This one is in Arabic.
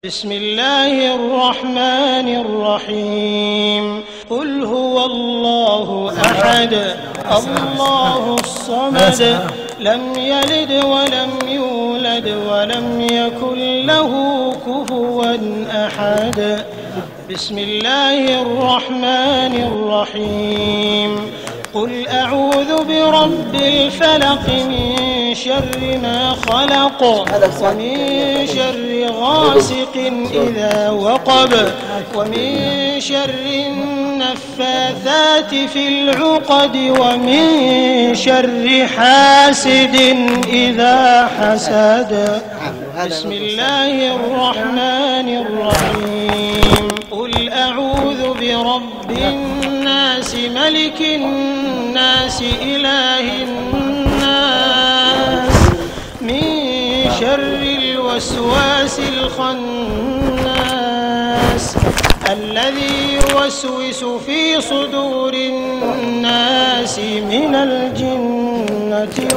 بسم الله الرحمن الرحيم قل هو الله أحد الله الصمد لم يلد ولم يولد ولم يكن له كفوا أحد بسم الله الرحمن الرحيم قل أعوذ برب الفلق من شر ما خلق ومن شر غاسق إذا وقب ومن شر النفاثات في العقد ومن شر حاسد إذا حسد بسم الله الرحمن الرحيم قل أعوذ برب الناس ملك الناس إله الناس من شر الوسواس الخناس الذي يوسوس في صدور الناس من الجنة